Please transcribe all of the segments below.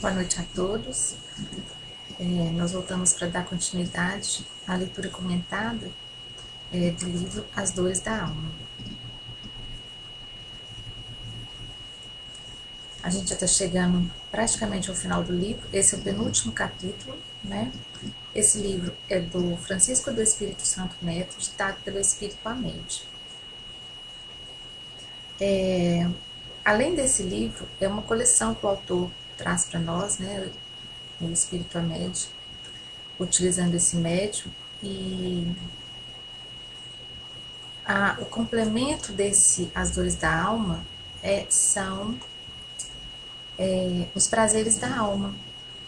Boa noite a todos. Nós voltamos para dar continuidade à leitura comentada do livro As Dores da Alma. A gente já está chegando praticamente ao final do livro. Esse é o penúltimo capítulo, né? Esse livro é do Francisco do Espírito Santo Neto, ditado pelo Espírito Amédio. Além desse livro, é uma coleção que o autor traz para nós, né? O Espírito Amédio, utilizando esse médium, e o complemento desse As Dores da Alma são os prazeres da alma.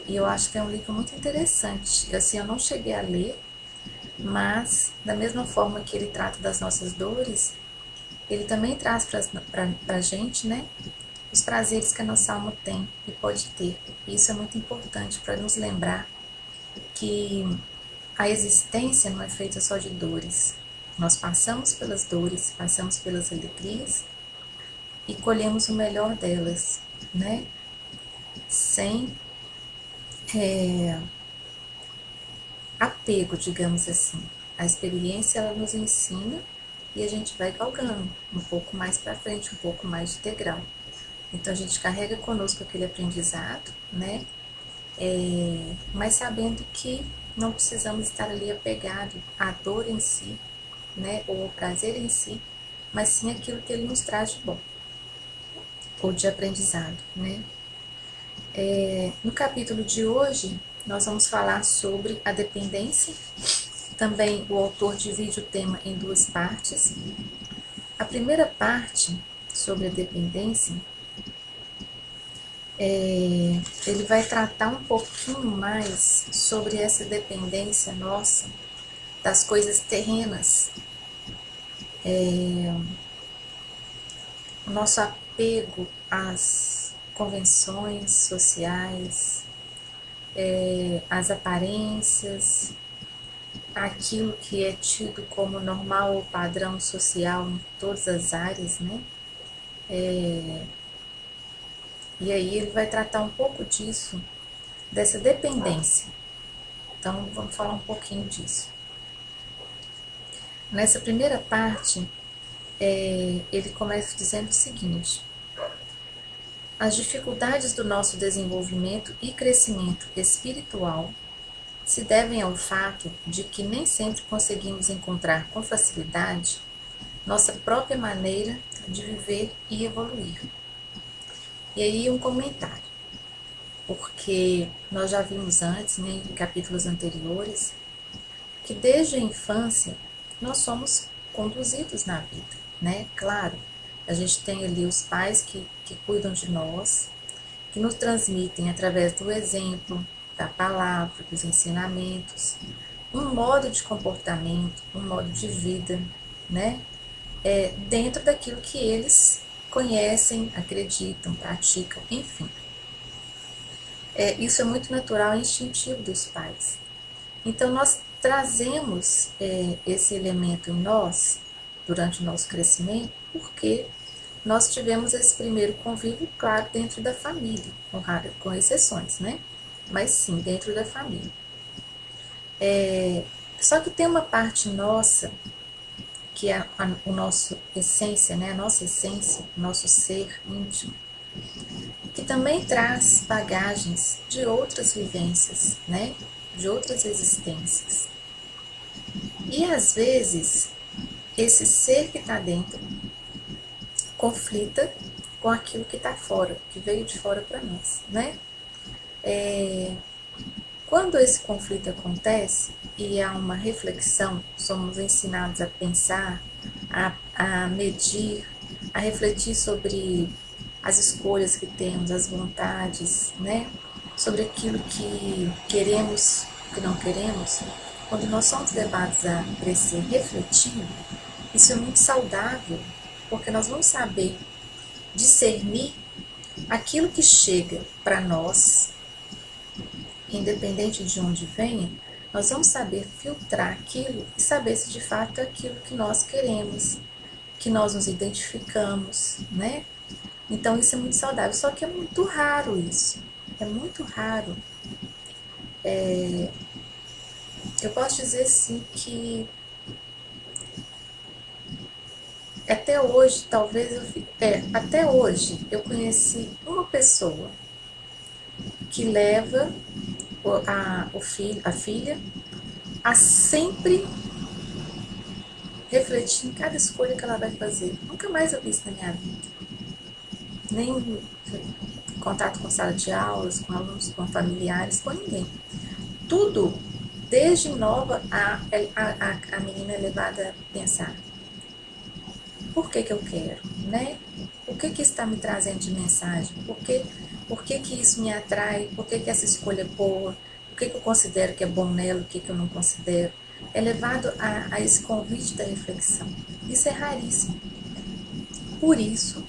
E eu acho que é um livro muito interessante. Assim, eu não cheguei a ler, mas da mesma forma que ele trata das nossas dores, ele também traz para a gente, né, os prazeres que a nossa alma tem e pode ter. E isso é muito importante para nos lembrar que a existência não é feita só de dores. Nós passamos pelas dores, passamos pelas alegrias e colhemos o melhor delas, né? Sem apego, digamos assim. A experiência, ela nos ensina e a gente vai galgando um pouco mais para frente, um pouco mais de degrau. Então a gente carrega conosco aquele aprendizado, né? Mas sabendo que não precisamos estar ali apegado à dor em si, né? Ou ao prazer em si, mas sim aquilo que ele nos traz de bom ou de aprendizado, né? No capítulo de hoje, nós vamos falar sobre a dependência. Também o autor divide o tema em duas partes. A primeira parte, sobre a dependência, ele vai tratar um pouquinho mais sobre essa dependência nossa das coisas terrenas, o nosso apego às convenções sociais, às aparências, aquilo que é tido como normal ou padrão social em todas as áreas, né? E aí ele vai tratar um pouco disso, dessa dependência. Então vamos falar um pouquinho disso. Nessa primeira parte, ele começa dizendo o seguinte: as dificuldades do nosso desenvolvimento e crescimento espiritual se devem ao fato de que nem sempre conseguimos encontrar com facilidade nossa própria maneira de viver e evoluir. E aí um comentário, porque nós já vimos antes, né, em capítulos anteriores, que desde a infância nós somos conduzidos na vida, né? Claro, a gente tem ali os pais que cuidam de nós, que nos transmitem através do exemplo, da palavra, dos ensinamentos, um modo de comportamento, um modo de vida, né? Dentro daquilo que eles conhecem, acreditam, praticam, enfim. Isso é muito natural e instintivo dos pais. Então, nós trazemos esse elemento em nós durante o nosso crescimento, porque nós tivemos esse primeiro convívio, claro, dentro da família, com exceções, né? Mas sim, dentro da família. Só que tem uma parte nossa, que é o nosso essência, né? A nossa essência, o nosso ser íntimo, que também traz bagagens de outras vivências, né? De outras existências. E às vezes, esse ser que está dentro conflita com aquilo que está fora, que veio de fora para nós, né? Quando esse conflito acontece e há uma reflexão, somos ensinados a pensar, a medir, a refletir sobre as escolhas que temos, as vontades, né? Sobre aquilo que queremos, que não queremos. Quando nós somos levados a crescer refletindo, isso é muito saudável, porque nós vamos saber discernir aquilo que chega para nós, independente de onde venha, nós vamos saber filtrar aquilo e saber se de fato é aquilo que nós queremos, que nós nos identificamos, né? Então isso é muito saudável, só que é muito raro isso. é muito raro. Eu posso dizer sim que até hoje, até hoje eu conheci uma pessoa que leva a filha a sempre refletir em cada escolha que ela vai fazer. Nunca mais eu vi isso na minha vida. Nem contato com sala de aulas, com alunos, com familiares, com ninguém. Tudo, desde nova, a menina é levada a pensar: por que que eu quero, né? O que que está me trazendo de mensagem? Por que que isso me atrai? Por que que essa escolha é boa? O que que eu considero que é bom nela? O que que eu não considero? É levado a esse convite da reflexão. Isso é raríssimo. Por isso,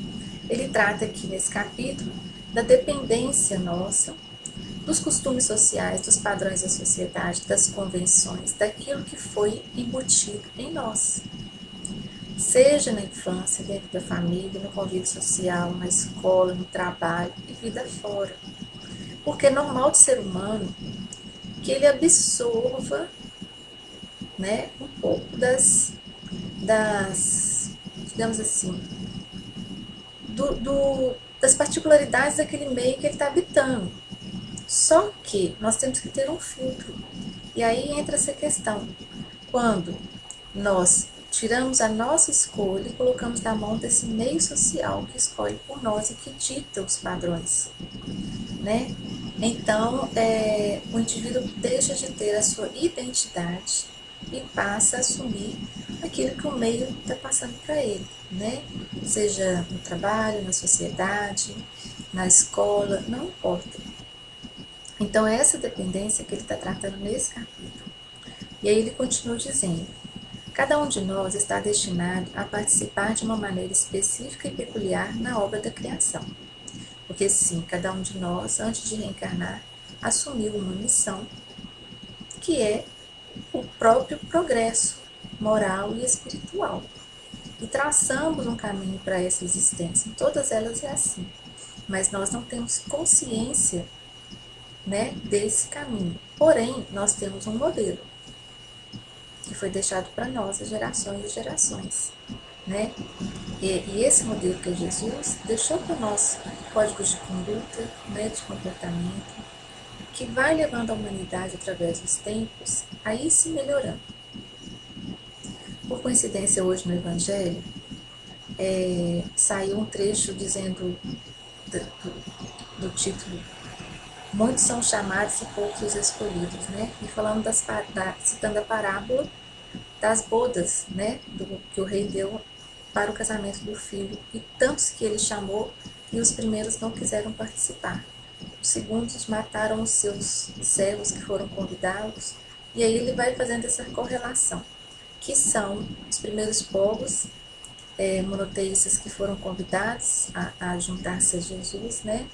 ele trata aqui nesse capítulo da dependência nossa, dos costumes sociais, dos padrões da sociedade, das convenções, daquilo que foi embutido em nós. Seja na infância, dentro da família, no convívio social, na escola, no trabalho e vida fora. Porque é normal do ser humano que ele absorva, né, um pouco digamos assim, das particularidades daquele meio que ele está habitando. Só que nós temos que ter um filtro. E aí entra essa questão. Quando nós tiramos a nossa escolha e colocamos na mão desse meio social que escolhe por nós e que dita os padrões, né? Então, o indivíduo deixa de ter a sua identidade e passa a assumir aquilo que o meio está passando para ele, né? Seja no trabalho, na sociedade, na escola, não importa. Então, é essa dependência que ele está tratando nesse capítulo. E aí ele continua dizendo: cada um de nós está destinado a participar de uma maneira específica e peculiar na obra da criação. Porque sim, cada um de nós, antes de reencarnar, assumiu uma missão, que é o próprio progresso moral e espiritual. E traçamos um caminho para essa existência. Em todas elas é assim. Mas nós não temos consciência, né, desse caminho. Porém, nós temos um modelo que foi deixado para nós, as gerações e gerações, né? E esse modelo que é Jesus deixou para nós códigos de conduta, né, de comportamento, que vai levando a humanidade através dos tempos a ir se melhorando. Por coincidência, hoje no Evangelho, saiu um trecho dizendo do título: muitos são chamados e poucos os escolhidos, né? E falando citando a parábola das bodas, né? Que o rei deu para o casamento do filho, e tantos que ele chamou, e os primeiros não quiseram participar. Os segundos mataram os seus servos que foram convidados, e aí ele vai fazendo essa correlação, que são os primeiros povos monoteístas que foram convidados a juntar-se a Jesus, né?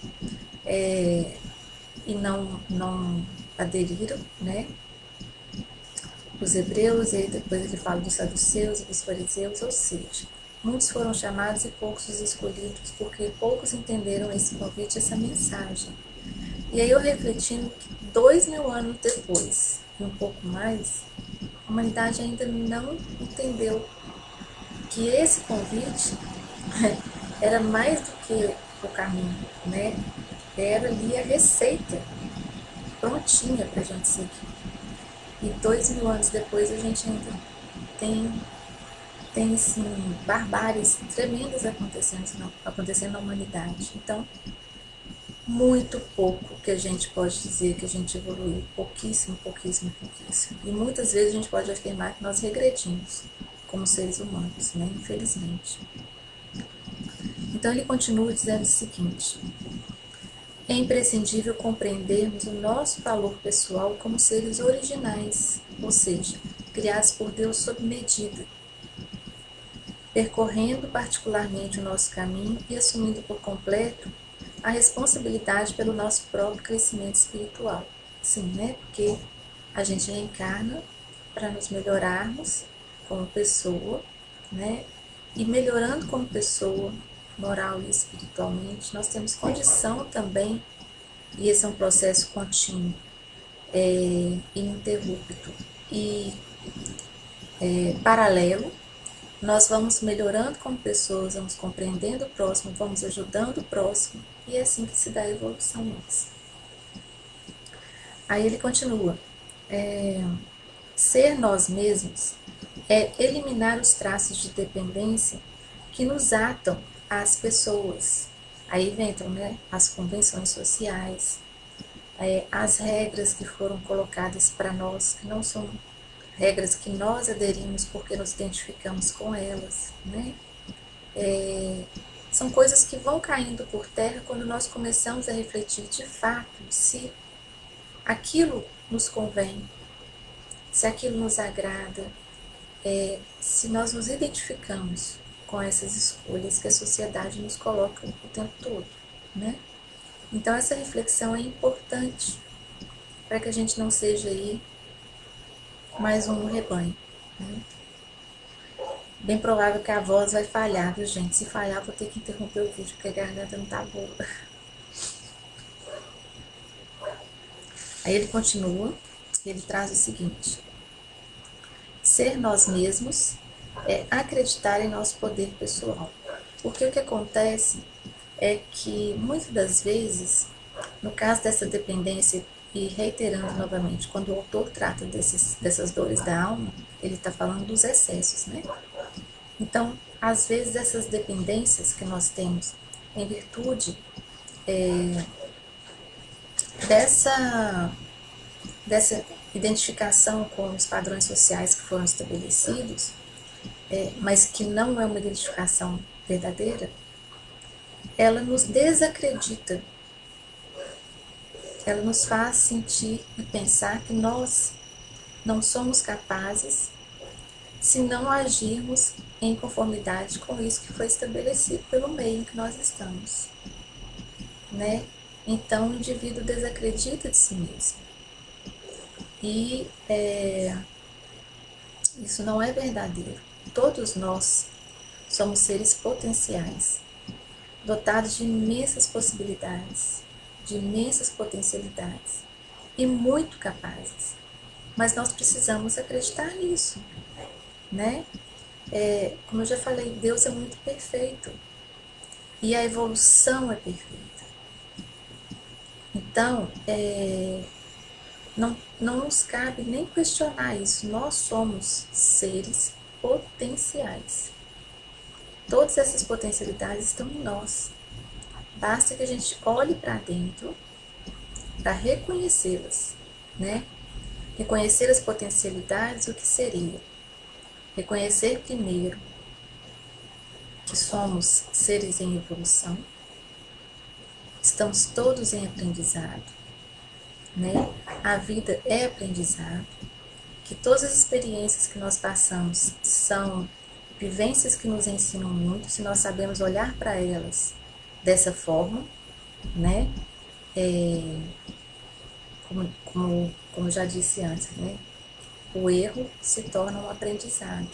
E não aderiram, né? Os hebreus, e aí depois ele fala dos saduceus e dos fariseus, ou seja, muitos foram chamados e poucos os escolhidos, porque poucos entenderam esse convite, essa mensagem. E aí eu refletindo que 2000 anos depois, e um pouco mais, a humanidade ainda não entendeu que esse convite era mais do que o caminho, né? Era ali a receita prontinha para a gente seguir. E 2000 anos depois a gente ainda tem assim, barbáries tremendas acontecendo na humanidade. Então, muito pouco que a gente pode dizer que a gente evoluiu. Pouquíssimo, pouquíssimo, pouquíssimo. E muitas vezes a gente pode afirmar que nós regredimos como seres humanos, né? Infelizmente. Então ele continua dizendo o seguinte: é imprescindível compreendermos o nosso valor pessoal como seres originais, ou seja, criados por Deus sob medida, percorrendo particularmente o nosso caminho e assumindo por completo a responsabilidade pelo nosso próprio crescimento espiritual. Sim, né? Porque a gente reencarna para nos melhorarmos como pessoa, né? E melhorando como pessoa, moral e espiritualmente, nós temos condição também e esse é um processo contínuo, ininterrupto e paralelo, nós vamos melhorando como pessoas, vamos compreendendo o próximo, vamos ajudando o próximo, e é assim que se dá a evolução nossa. Aí ele continua, ser nós mesmos é eliminar os traços de dependência que nos atam às pessoas. Aí entram, né, as convenções sociais, as regras que foram colocadas para nós, que não são regras que nós aderimos porque nos identificamos com elas, né? São coisas que vão caindo por terra quando nós começamos a refletir de fato se aquilo nos convém, se aquilo nos agrada, se nós nos identificamos com essas escolhas que a sociedade nos coloca o tempo todo, né? Então essa reflexão é importante para que a gente não seja aí mais um no rebanho, né? Bem provável que a voz vai falhar, viu, gente? Se falhar, vou ter que interromper o vídeo, porque a garganta não tá boa. Aí ele continua, ele traz o seguinte: ser nós mesmos é acreditar em nosso poder pessoal. Porque o que acontece é que, muitas das vezes, no caso dessa dependência, e reiterando novamente, quando o autor trata dessas dores da alma, ele está falando dos excessos, né? Então, às vezes, essas dependências que nós temos em virtude dessa identificação com os padrões sociais que foram estabelecidos, mas que não é uma identificação verdadeira, ela nos desacredita, ela nos faz sentir e pensar que nós não somos capazes se não agirmos em conformidade com isso que foi estabelecido pelo meio em que nós estamos, né? Então o indivíduo desacredita de si mesmo. E isso não é verdadeiro. Todos nós somos seres potenciais, dotados de imensas possibilidades, de imensas potencialidades e muito capazes. Mas nós precisamos acreditar nisso, né? Como eu já falei, Deus é muito perfeito e a evolução é perfeita. Então, não nos cabe nem questionar isso. Nós somos seres potenciais. Todas essas potencialidades estão em nós. Basta que a gente olhe para dentro para reconhecê-las, né? Reconhecer as potencialidades, o que seria? Reconhecer primeiro que somos seres em evolução, estamos todos em aprendizado, né? A vida é aprendizado, que todas as experiências que nós passamos são vivências que nos ensinam muito, se nós sabemos olhar para elas dessa forma, né? Como já disse antes, né? O erro se torna um aprendizado.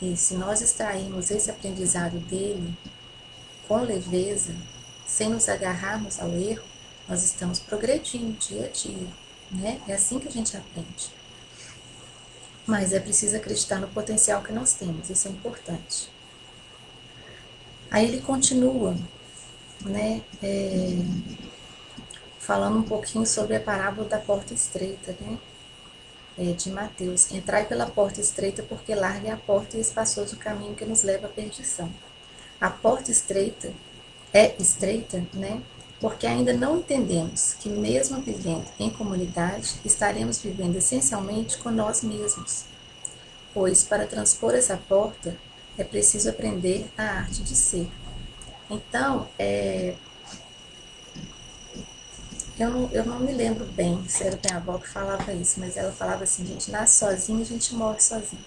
E se nós extrairmos esse aprendizado dele com leveza, sem nos agarrarmos ao erro, nós estamos progredindo dia a dia, né? É assim que a gente aprende. Mas é preciso acreditar no potencial que nós temos, isso é importante. Aí ele continua, né? Falando um pouquinho sobre a parábola da porta estreita, né? De Mateus. Entrai pela porta estreita, porque larga é a porta e espaçoso o caminho que nos leva à perdição. A porta estreita é estreita, né? Porque ainda não entendemos que, mesmo vivendo em comunidade, estaremos vivendo essencialmente com nós mesmos. Pois, para transpor essa porta, é preciso aprender a arte de ser. Então, eu não me lembro bem se era minha avó que falava isso, mas ela falava assim: a gente nasce sozinho, a gente morre sozinho.